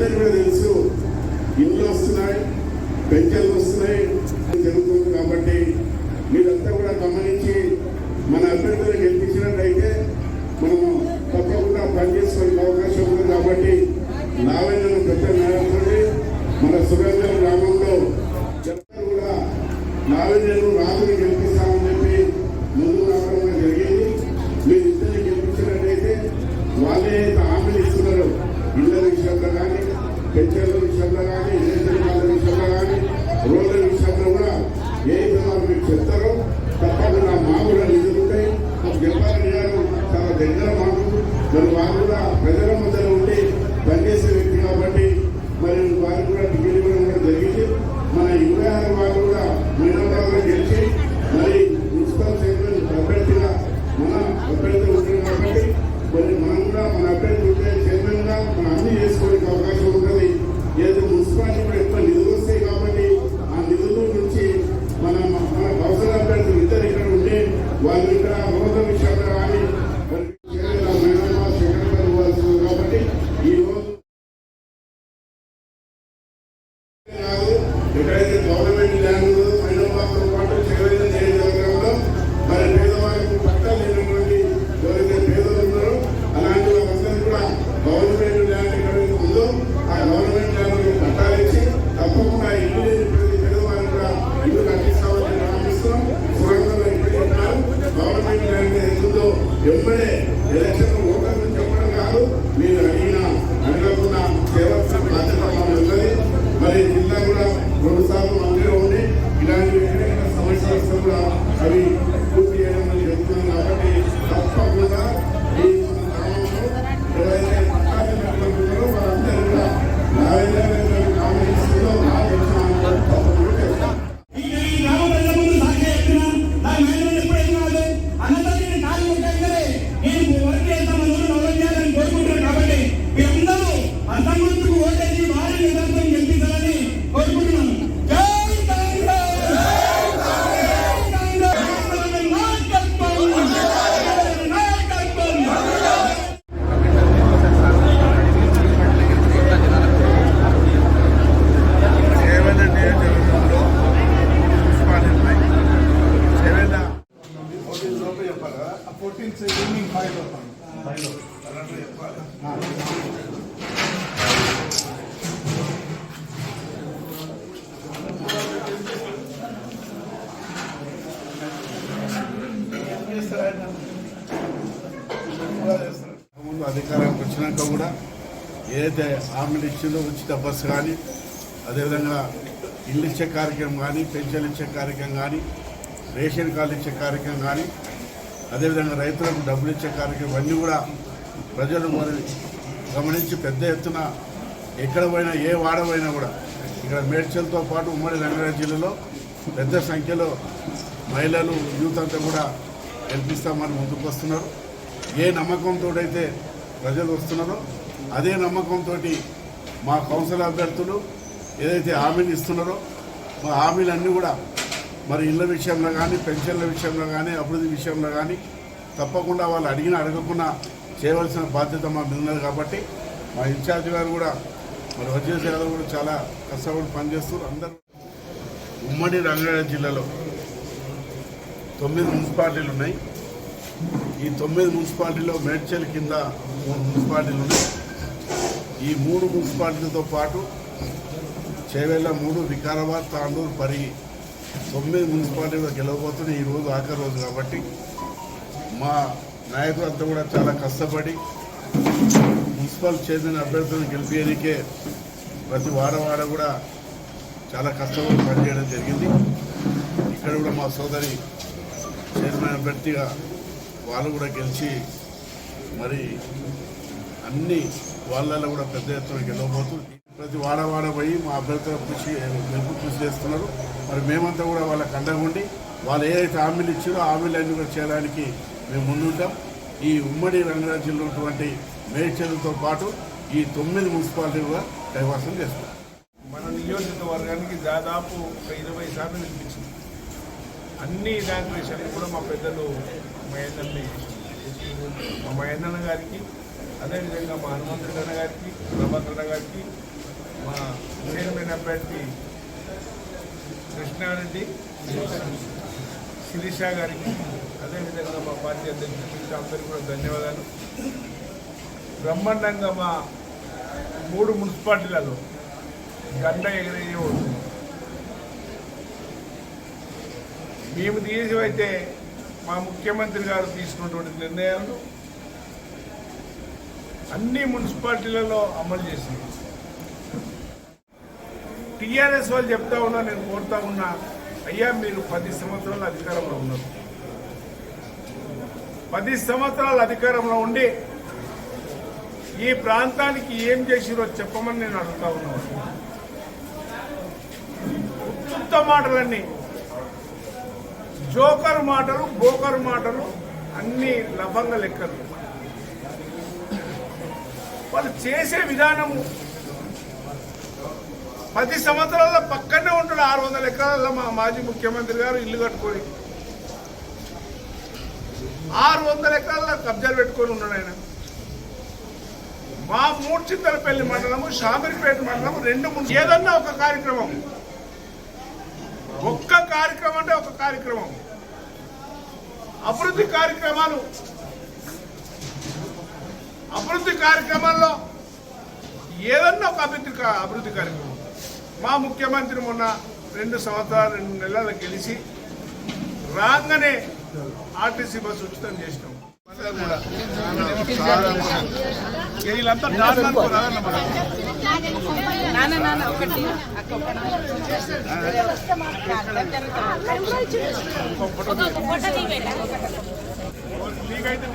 అందరికీ కూడా తెలుసు, ఇండ్లు వస్తున్నాయి, పెన్షన్లు వస్తున్నాయి జరుగుతుంది. కాబట్టి మీరంతా కూడా గమనించి మన అభ్యర్థులు గెలిపించినట్టయితే మనము తప్పకుండా పనిచేసుకునే అవకాశం ఉంది. కాబట్టి లావణ్యను పెద్ద నాయకుడి మన సురేంద్ర గ్రామంలో కూడా లావణ్యను రాజుని గెలిపిస్తామని చెప్పి ముందు రావడం జరిగింది. మీరు ఇద్దరిని గెలిపించినట్టయితే వాళ్ళే హామీలు ఇస్తున్నారు. ఇళ్ల విషయంలో కానీ, పెన్షన్ల విషయంలో కానీ, రేషన్ కార్డుల విషయంలో కానీ, రోడ్ల విషయంలో కూడా ఏ విధంగా మీకు చెప్తారో తప్పకుండా మాకు కూడా నిధులు ఉంటాయి. జపాన్ గారు చాలా దగ్గర మాకు, మరి వారు కూడా ప్రజల మధ్యలో ఉండి పనిచేసే వ్యక్తి కాబట్టి మరి వారికి కూడా టికెట్ ఇవ్వడం కూడా జరిగింది. మన 26 వాళ్ళు కూడా మైనాబాద్లో గెలిచి మరి మున్సిపల్ చైర్మన్ అభ్యర్థిగా మన అభ్యర్థి ఉంటుంది. కాబట్టి మరి మనం కూడా మన అభ్యర్థి ఉంటే చైర్మన్ గా మనం అన్ని చేసుకోవడానికి అవకాశం ఉంటుంది. ఏదో మున్సిపాలిటీ కూడా ఎక్కువ నిధులు వస్తాయి కాబట్టి ఆ నిధుల నుంచి మన అవసర అభ్యర్థులు ఇద్దరు ఇక్కడ ఉంటే వాళ్ళు ఇక్కడ రోడ్ల విషయంలో కానీ కాబట్టి ఈ రోజు ఎక్కడైతే గవర్నమెంట్ ల్యాండ్ మైనాబాద్తో పాటు చేవైన నియోజకవర్గంలో మరి పేదవారికి పట్టాలు లేనటువంటి ఎవరైతే పేదలు ఉన్నారో అలాంటి వాళ్ళందరూ కూడా గవర్నమెంట్ ల్యాండ్ ఎక్కడైతే ఉందో ఆ గవర్నమెంట్ ల్యాండ్ పట్టాలు ఇచ్చి తప్పకుండా ఇల్లు లేని ప్రతి పేదవారికి కూడా ఇల్లు కట్టిస్తామని ప్రారంభిస్తున్నాం. సురంగంలో ఇప్పుడు చెప్పారు గవర్నమెంట్ ల్యాండ్ ఎందుందో ఎమ్మడే ఎలక్షన్ ఓటర్లు చెప్పడం కాదు, మీరు అడగకుండా చేయవలసిన బాధ్యత ఉన్నది. మరి జిల్లా కూడా 2 సార్లు మంత్రిగా ఉండి ఇలాంటి ఎక్కడైనా సమస్యలు వస్తే కూడా అవి పూర్తి చేయడం జరుగుతుంది. కాబట్టి తప్పకుండా ఈ గ్రామంలో ఎవరైతే పట్టాలు పెట్టుకుంటున్నారో వారందరూ కూడా కాంగ్రెస్లో తప్పకుండా చేస్తారు. ముందు అధికారానికి వచ్చినాక కూడా ఏదైతే హామీలు ఇచ్చిందో ఉచిత బస్సు కానీ, అదేవిధంగా ఇల్లు ఇచ్చే కార్యక్రమం కానీ, పెన్షన్ ఇచ్చే కార్యక్రమం కానీ, రేషన్ కార్డు ఇచ్చే కార్యక్రమం కానీ, అదేవిధంగా రైతులకు డబ్బులు ఇచ్చే కార్యక్రమం అన్నీ కూడా ప్రజలు మరి గమనించి పెద్ద ఎత్తున ఎక్కడ పోయినా ఏ వాడపోయినా కూడా ఇక్కడ మేడ్చల్తో పాటు ఉమ్మడి రంగారెడ్డి జిల్లాలో పెద్ద సంఖ్యలో మహిళలు యూత్ అంతా కూడా గెలిపిస్తామని ముందుకు వస్తున్నారు. ఏ నమ్మకంతో అయితే ప్రజలు వస్తున్నారో అదే నమ్మకంతో మా కౌన్సిల్ అభ్యర్థులు ఏదైతే హామీలు ఇస్తున్నారో మా హామీలన్నీ కూడా మరి ఇళ్ళ విషయంలో కానీ, పెన్షన్ల విషయంలో కానీ, అభివృద్ధి విషయంలో కానీ తప్పకుండా వాళ్ళు అడగకుండా చేయవలసిన బాధ్యత మా మీద ఉన్నది. కాబట్టి మా ఇన్ఛార్జ్ గారు కూడా మరి వజేష్ యాదవ్ కూడా చాలా కష్టపడి పనిచేస్తారు. అందరూ ఉమ్మడి రంగారెడ్డి జిల్లాలో 9 మున్సిపాలిటీలు ఉన్నాయి. ఈ 9 మున్సిపాలిటీలో మేడ్చల్ కింద 3 మున్సిపాలిటీలు ఉన్నాయి. ఈ 3 మున్సిపాలిటీలతో పాటు చేవెళ్ళ 3, వికారాబాద్, తాండూరు, పరిగి 9 మున్సిపాలిటీలో గెలవబోతున్నాయి. ఈరోజు ఆఖరి రోజు కాబట్టి మా నాయకులంతా కూడా చాలా కష్టపడి మున్సిపల్ చైర్మన్ అభ్యర్థులను గెలిపేందుకే ప్రతి వాడ కూడా చాలా కష్టపడి పనిచేయడం జరిగింది. ఇక్కడ కూడా మా సోదరి చైర్మన్ అభ్యర్థిగా వాళ్ళు కూడా గెలిచి మరి అన్ని వాళ్ళలో కూడా పెద్ద ఎత్తున గెలవబోతుంది. ప్రతి వాడ పోయి మా అభ్యర్థుల కృషి చేస్తున్నారు. మరి మేమంతా కూడా వాళ్ళకి అండగుండి వాళ్ళు ఏదైతే హామీలు ఇచ్చారో హామీలన్నీ కూడా చేయడానికి మేము ముందుంటాం. ఈ ఉమ్మడి రంగారెడ్డి జిల్లా ఉన్నటువంటి మేడ్చల్తో పాటు ఈ 9 మున్సిపాలిటీలు కూడా కైవసం చేస్తాం. మన నియోజకవర్గానికి దాదాపు 20 శాతం వినిపించింది. అన్ని ఇనాగ్రేషన్లు కూడా మా పెద్దలు మా మహేంద్రన్న గారికి, అదేవిధంగా మా హనుమంతుడన్న గారికి, ప్రభాకరన్న గారికి, అభ్యర్థి కృష్ణారెడ్డి శిరీష గారికి అదేవిధంగా మా పార్టీ అధ్యక్షుడికి అందరికీ కూడా ధన్యవాదాలు. బ్రహ్మాండంగా మా 3 మున్సిపాలిటీలలో గంట ఎగిరేయే ఉంటుంది. మేము తీసివైతే మా ముఖ్యమంత్రి గారు తీసుకున్నటువంటి నిర్ణయాలను అన్ని మున్సిపాలిటీలలో అమలు చేసింది. టీఆర్ఎస్ వాళ్ళు చెప్తా ఉన్నా, నేను కోరుతా ఉన్నా, అయ్యా మీరు 10 సంవత్సరాల అధికారంలో ఉన్నారు. 10 సంవత్సరాల అధికారంలో ఉండి ఈ ప్రాంతానికి ఏం చేసిరో చెప్పమని నేను అడుగుతా ఉన్నాను. ఉత్తుత్త మాటలన్నీ, జోకర్ మాటలు, బోకర్ మాటలు, అన్ని లభంగా లెక్కలు. వాళ్ళు చేసే విధానము 10 సంవత్సరాల పక్కనే ఉంటాడు. 600 ఎకరాల మా మాజీ ముఖ్యమంత్రి గారు ఇల్లు కట్టుకొని 600 ఎకరాల కబ్జాలు పెట్టుకొని ఉన్నాడు ఆయన. మా మూడ్చింతలపల్లి మండలము, షామీర్పేట మండలము 2 ఏదన్నా ఒక కార్యక్రమం, ఒక్క కార్యక్రమం అంటే ఒక కార్యక్రమం, అభివృద్ధి కార్యక్రమాల్లో ఏదన్నా ఒక అభివృద్ధి కార్యక్రమం. మా ముఖ్యమంత్రి మొన్న 2 సంవత్సరాలు 2 నెలలు గెలిచి రాగానే ఆర్టీసీ బస్సు ఉచితం చేసినాం. వీళ్ళంతా నీకైతే